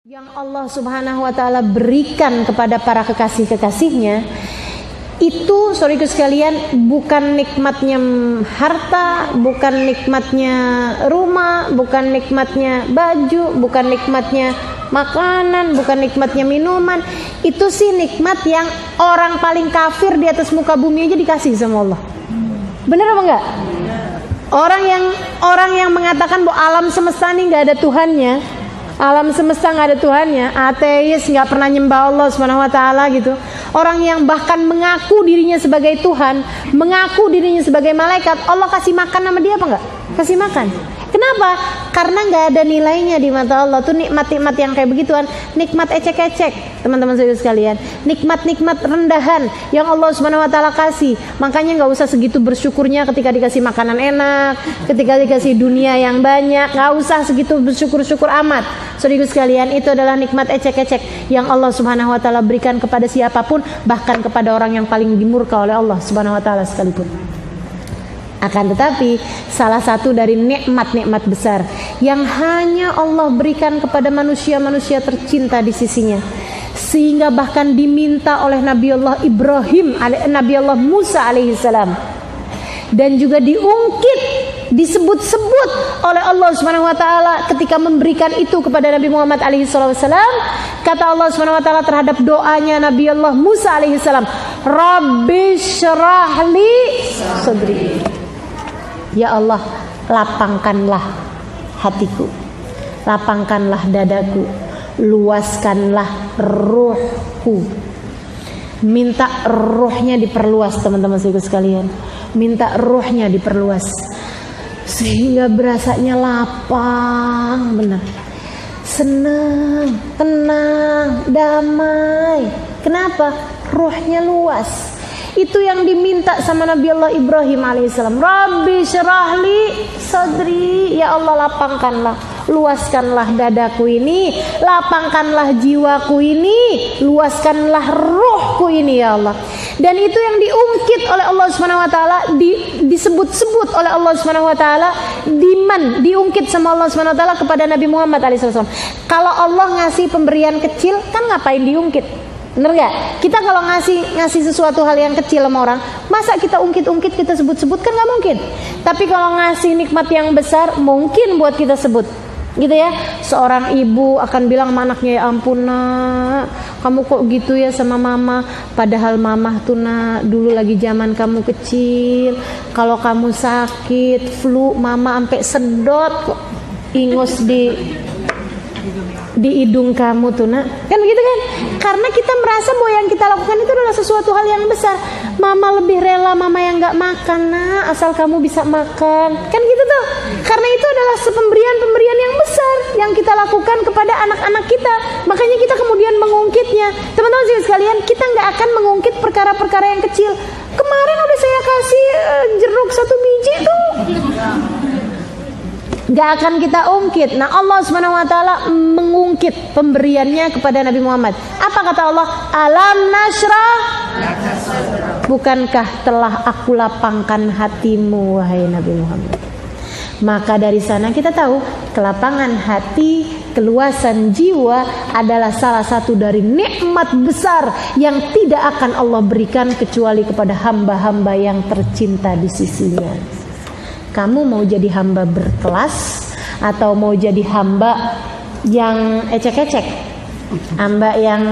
yang Allah Subhanahu wa Ta'ala berikan kepada para kekasih-kekasihnya itu, saudaraku sekalian, bukan nikmatnya harta, bukan nikmatnya rumah, bukan nikmatnya baju, bukan nikmatnya makanan, bukan nikmatnya minuman. Itu sih nikmat yang orang paling kafir di atas muka bumi aja dikasih sama Allah. Bener apa enggak? Orang yang mengatakan bahwa alam semesta ini nggak ada Tuhannya, alam semesta nggak ada Tuhannya, ateis, nggak pernah nyembah Allah Subhanahu wa Ta'ala gitu. Orang yang bahkan mengaku dirinya sebagai Tuhan, mengaku dirinya sebagai malaikat, Allah kasih makan sama dia apa enggak? Kasih makan. Kenapa? Karena nggak ada nilainya di mata Allah. Tuh nikmat-nikmat yang kayak begituan, nikmat ecek-ecek, teman-teman saudara sekalian. Nikmat-nikmat rendahan yang Allah Subhanahu wa Ta'ala kasih. Makanya nggak usah segitu bersyukurnya ketika dikasih makanan enak, ketika dikasih dunia yang banyak. Nggak usah segitu bersyukur-syukur amat. Saudara sekalian, itu adalah nikmat ecek-ecek yang Allah Subhanahu wa Ta'ala berikan kepada siapapun, bahkan kepada orang yang paling dimurka oleh Allah Subhanahu wa Ta'ala sekalipun. Akan tetapi salah satu dari nikmat-nikmat besar yang hanya Allah berikan kepada manusia-manusia tercinta di sisinya, sehingga bahkan diminta oleh Nabi Allah Ibrahim, Nabi Allah Musa alaihissalam, dan juga diungkit, disebut-sebut oleh Allah Subhanahu wa Ta'ala ketika memberikan itu kepada Nabi Muhammad alaihissalam. Kata Allah Subhanahu wa Ta'ala terhadap doanya Nabi Allah Musa alaihissalam, Rabbi syrah li sadri. Ya Allah, lapangkanlah hatiku, lapangkanlah dadaku, luaskanlah ruhku. Minta ruhnya diperluas, teman-teman sekalian. Minta ruhnya diperluas sehingga berasanya lapang, benar, senang, tenang, damai. Kenapa? Ruhnya luas. Itu yang diminta sama Nabi Allah Ibrahim alaihissalam. Rabbi syrahli sadri. Ya Allah, lapangkanlah, luaskanlah dadaku ini, lapangkanlah jiwaku ini, luaskanlah ruhku ini ya Allah. Dan itu yang diungkit oleh Allah Subhanahu wa Ta'ala, disebut-sebut oleh Allah Subhanahu wa Ta'ala, diungkit sama Allah Subhanahu wa Ta'ala kepada Nabi Muhammad alaihissalam. Kalau Allah ngasih pemberian kecil, kan ngapain diungkit? Bener gak? Kita kalau ngasih sesuatu hal yang kecil sama orang, masa kita ungkit-ungkit, kita sebut-sebut? Kan gak mungkin. Tapi kalau ngasih nikmat yang besar, mungkin buat kita sebut, gitu ya. Seorang ibu akan bilang sama anaknya, ya ampun nak, kamu kok gitu ya sama mama. Padahal mama tuh nak, dulu lagi zaman kamu kecil, kalau kamu sakit flu, mama sampai sedot kok, ingus di hidung kamu tuh nak. Kan begitu kan? Karena kita merasa bahwa yang kita lakukan itu adalah sesuatu hal yang besar. Mama lebih rela mama yang gak makan nak, asal kamu bisa makan. Kan gitu tuh. Karena itu adalah pemberian yang besar yang kita lakukan kepada anak-anak kita. Makanya kita kemudian mengungkitnya. Teman-teman sekalian, kita gak akan mengungkit perkara-perkara yang kecil. Kemarin udah saya kasih jeruk 1 biji tuh, gak akan kita ungkit. Nah, Allah Subhanahu wa Ta'ala mengungkit pemberiannya kepada Nabi Muhammad. Apa kata Allah? Alam nashrah, bukankah telah aku lapangkan hatimu wahai Nabi Muhammad. Maka dari sana kita tahu kelapangan hati, keluasan jiwa adalah salah satu dari nikmat besar yang tidak akan Allah berikan kecuali kepada hamba-hamba yang tercinta di sisinya. Kamu mau jadi hamba berkelas atau mau jadi hamba yang ecek-ecek, hamba yang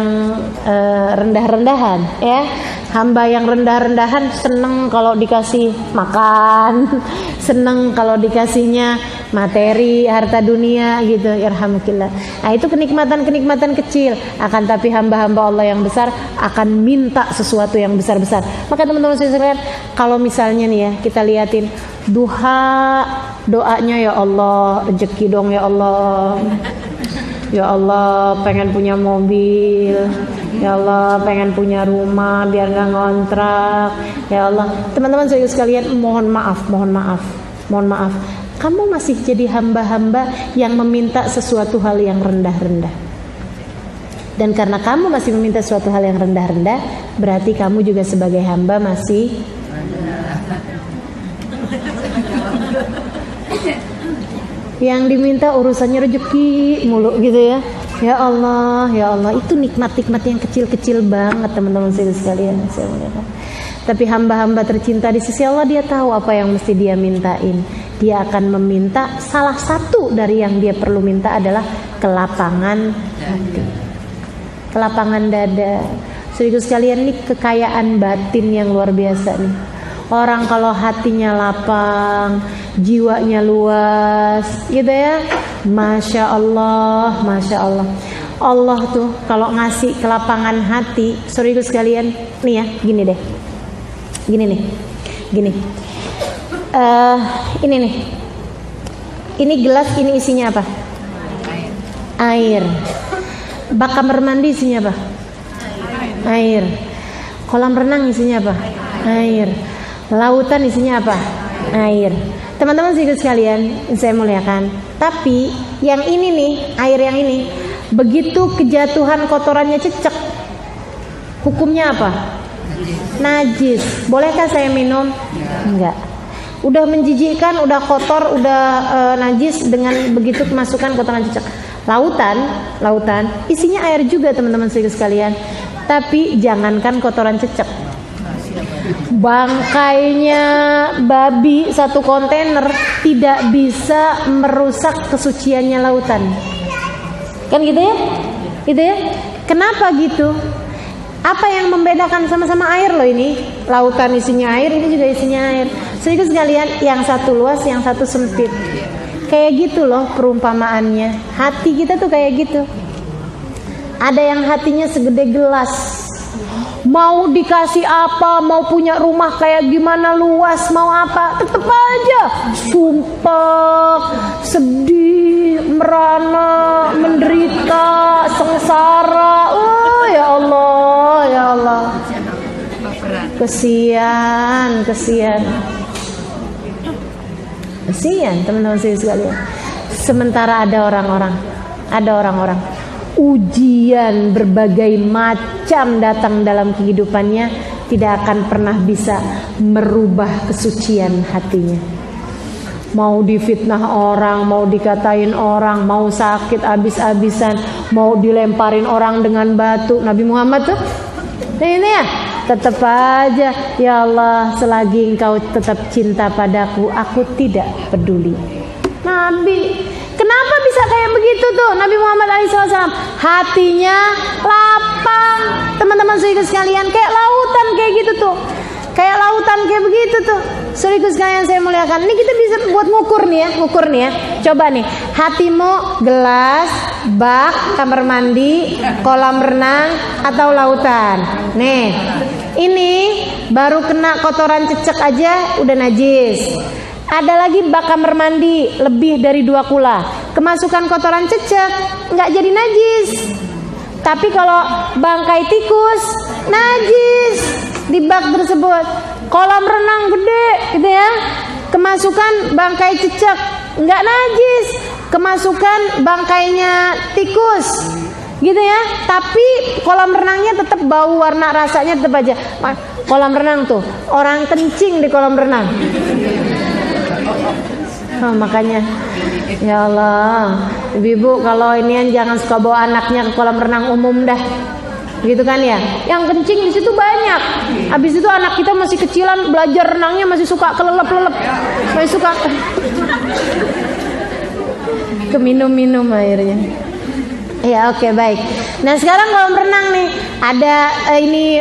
rendah-rendahan, ya? Hamba yang rendah-rendahan seneng kalau dikasih makan, seneng kalau dikasihnya materi, harta dunia gitu, irhamukillah. Nah, itu kenikmatan-kenikmatan kecil. Akan tapi hamba-hamba Allah yang besar akan minta sesuatu yang besar-besar. Maka teman-teman sekalian, kalau misalnya nih ya, kita liatin duha, doanya, ya Allah rezeki dong ya Allah, ya Allah pengen punya mobil, ya Allah pengen punya rumah biar gak ngontrak, ya Allah. Teman-teman sekalian, mohon maaf, kamu masih jadi hamba-hamba yang meminta sesuatu hal yang rendah-rendah. Dan karena kamu masih meminta sesuatu hal yang rendah-rendah, berarti kamu juga sebagai hamba masih yang diminta urusannya rezeki mulu gitu ya. Ya Allah, ya Allah, itu nikmat-nikmat yang kecil-kecil banget teman-teman sekalian. Tapi hamba-hamba tercinta di sisi Allah, dia tahu apa yang mesti dia mintain. Dia akan meminta, salah satu dari yang dia perlu minta adalah kelapangan hati, kelapangan dada. Saudara sekalian, ini kekayaan batin yang luar biasa nih. Orang kalau hatinya lapang, jiwanya luas, gitu ya, Masya Allah, Masya Allah. Allah tuh kalau ngasih kelapangan hati, saudara sekalian, nih ya, gini deh, gini nih, gini. Ini nih, ini gelas, ini isinya apa? Air. Bak kamar mandi isinya apa? Air. Kolam renang isinya apa? Air. Lautan isinya apa? Air. Teman-teman sekalian, saya muliakan. Tapi yang ini nih, air yang ini, begitu kejatuhan kotorannya cecek, hukumnya apa? Najis. Bolehkah saya minum? Enggak. Udah menjijikkan, udah kotor, udah najis, dengan begitu kemasukan kotoran cecek. Lautan isinya air juga teman-teman sekalian. Tapi jangankan kotoran cecek, bangkainya babi satu kontainer tidak bisa merusak kesuciannya lautan. Kan gitu ya? Gitu ya? Kenapa gitu? Apa yang membedakan? Sama-sama air loh ini. Lautan isinya air, ini juga isinya air. Saudara sekalian, yang satu luas, yang satu sempit. Kayak gitu loh perumpamaannya. Hati kita tuh kayak gitu. Ada yang hatinya segede gelas, mau dikasih apa, mau punya rumah kayak gimana luas, mau apa, tetep aja sumpah, sedih, merana, menderita, sengsara. Oh ya Allah, ya Allah. Kesian teman-teman sekalian. Sementara ada orang-orang ujian berbagai macam datang dalam kehidupannya, tidak akan pernah bisa merubah kesucian hatinya. Mau difitnah orang, mau dikatain orang, mau sakit abis-abisan, mau dilemparin orang dengan batu. Nabi Muhammad tuh ini ya, tetap aja, ya Allah, selagi engkau tetap cinta padaku, aku tidak peduli. Nabi, kenapa bisa kayak begitu tuh Nabi Muhammad SAW? Hatinya lapang, teman-teman saudara sekalian, kayak lautan kayak gitu tuh, kayak lautan kayak begitu tuh. Saudara sekalian saya muliakan, ini kita bisa buat ngukur nih ya. Coba nih, hatimu gelas, bak kamar mandi, kolam renang, atau lautan. Nih, ini baru kena kotoran cecek aja udah najis. Ada lagi bak kamar mandi lebih dari 2 kula, kemasukan kotoran cecek nggak jadi najis. Tapi kalau bangkai tikus najis di bak tersebut. Kolam renang gede gitu ya, kemasukan bangkai cecek nggak najis, kemasukan bangkainya tikus gitu ya. Tapi kolam renangnya tetap bau, warna rasanya tetap aja. Kolam renang tuh orang kencing di kolam renang. Oh, makanya ya Allah, ibu-ibu kalau inian jangan suka bawa anaknya ke kolam renang umum dah, gitu kan ya. Yang kencing di situ banyak. Habis itu anak kita masih kecilan, belajar renangnya masih suka kelelep-lelep, masih suka keminum-minum airnya. Ya oke, baik. Nah sekarang kolam renang nih, ada ini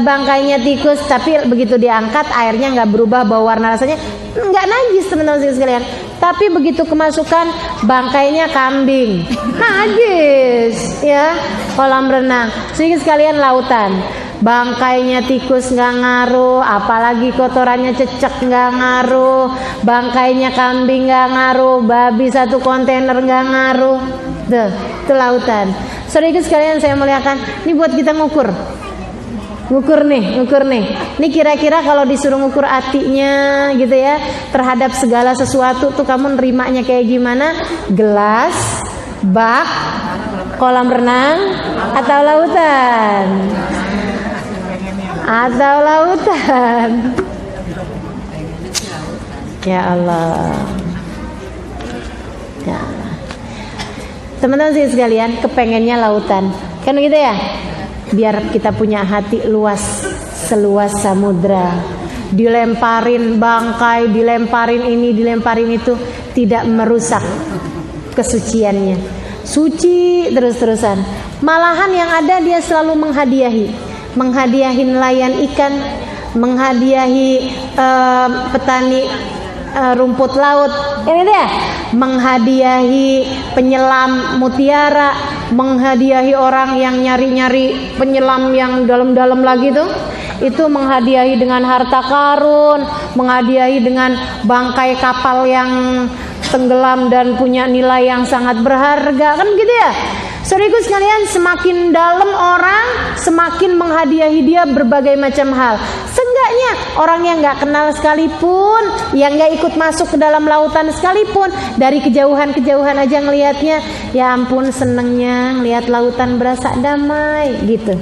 bangkainya tikus, tapi begitu diangkat airnya nggak berubah bau, warna rasanya nggak najis teman-teman sekalian. Tapi begitu kemasukan bangkainya kambing, najis ya. Kolam renang, sedikit sekalian lautan, bangkainya tikus nggak ngaruh, apalagi kotorannya cecek nggak ngaruh, bangkainya kambing nggak ngaruh, babi satu kontainer nggak ngaruh. Tuh, itu lautan. Saudara sekalian saya muliakan, ini buat kita ngukur nih. Ini kira-kira kalau disuruh ngukur hatinya gitu ya, terhadap segala sesuatu tuh kamu nerimanya kayak gimana? Gelas, bak, kolam renang, atau lautan? Ya Allah. Ya. Teman-teman sekalian, kepengennya lautan, kan gitu ya? Biar kita punya hati luas, seluas samudra. Dilemparin bangkai, dilemparin ini, dilemparin itu, tidak merusak kesuciannya. Suci terus-terusan. Malahan yang ada dia selalu menghadiahi nelayan ikan, menghadiahi petani rumput laut, ini dia, menghadiahi penyelam mutiara, menghadiahi orang yang nyari-nyari penyelam yang dalam-dalam lagi tuh. Itu menghadiahi dengan harta karun, menghadiahi dengan bangkai kapal yang tenggelam dan punya nilai yang sangat berharga, kan gitu ya. Saudaraku sekalian, semakin dalam orang, semakin menghadiahi dia berbagai macam hal. Seenggaknya orang yang nggak kenal sekalipun, yang nggak ikut masuk ke dalam lautan sekalipun, dari kejauhan-kejauhan aja ngelihatnya, ya ampun senengnya ngelihat lautan berasa damai gitu.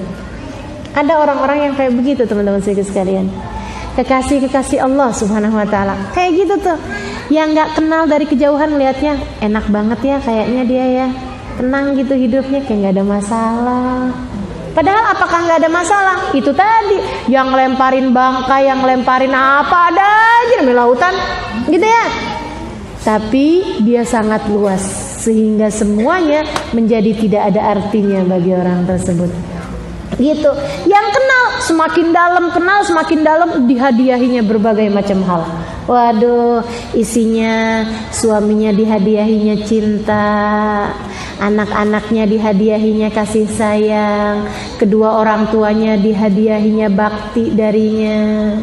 Ada orang-orang yang kayak begitu, teman-teman sekalian. Kekasih-kekasih Allah Subhanahu wa taala. Kayak gitu tuh. Yang nggak kenal dari kejauhan lihatnya enak banget ya kayaknya dia ya. Tenang gitu hidupnya, kayak nggak ada masalah. Padahal apakah nggak ada masalah? Itu tadi yang lemparin bangkai, yang lemparin apa ada aja di lautan, gitu ya. Tapi dia sangat luas sehingga semuanya menjadi tidak ada artinya bagi orang tersebut. Gitu. Yang kenal semakin dalam dihadiahinya berbagai macam hal. Waduh, isinya suaminya dihadiahinya cinta, anak-anaknya dihadiahinya kasih sayang, kedua orang tuanya dihadiahinya bakti darinya.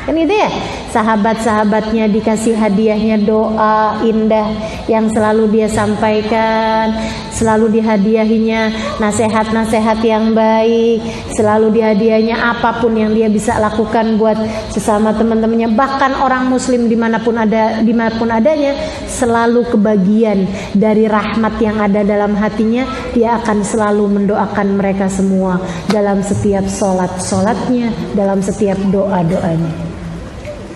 Kan gitu ya? Sahabat-sahabatnya dikasih hadiahnya doa indah yang selalu dia sampaikan, selalu dihadiahinya nasihat-nasihat yang baik, selalu dihadiahnya apapun yang dia bisa lakukan buat sesama teman-temannya, bahkan orang muslim dimanapun adanya, selalu kebagian dari rahmat yang ada dalam hatinya. Dia akan selalu mendoakan mereka semua dalam setiap solatnya, dalam setiap doa-doanya.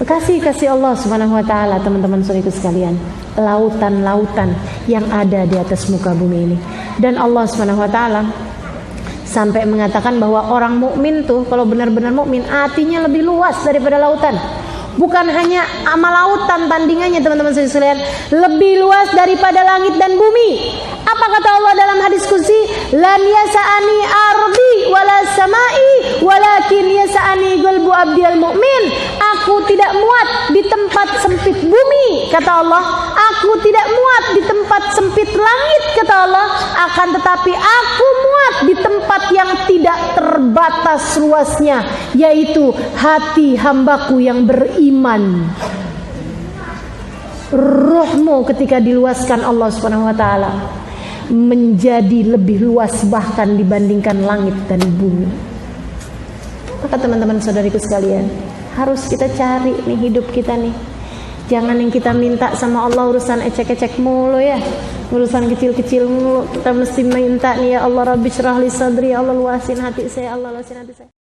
Kasih Allah Subhanahu wa taala, teman-teman saudaraku sekalian, lautan-lautan yang ada di atas muka bumi ini. Dan Allah Subhanahu wa taala sampai mengatakan bahwa orang mukmin tuh kalau benar-benar mukmin, hatinya lebih luas daripada lautan. Bukan hanya amal lautan tandingannya, teman-teman sekalian, lebih luas daripada langit dan bumi. Apa kata Allah dalam hadis qudsi? Lan yasa'ani ardi wala samai walakin yasa'ani qalbu abdil mu'min. Aku tidak muat di tempat sempit bumi, kata Allah. Aku tidak muat di tempat sempit langit, kata Allah. Akan tetapi aku muat di tempat yang tidak terbatas luasnya, yaitu hati hambaku yang beriman. Ruhmu ketika diluaskan Allah Subhanahu wa taala menjadi lebih luas bahkan dibandingkan langit dan bumi. Maka teman-teman saudariku sekalian, harus kita cari nih hidup kita nih. Jangan yang kita minta sama Allah urusan ecek-ecek mulu ya, urusan kecil-kecil mulu. Kita mesti minta nih, ya Allah Rabbi syrah li sadri, ya Allah luasin hati saya, Allah luasin hati saya.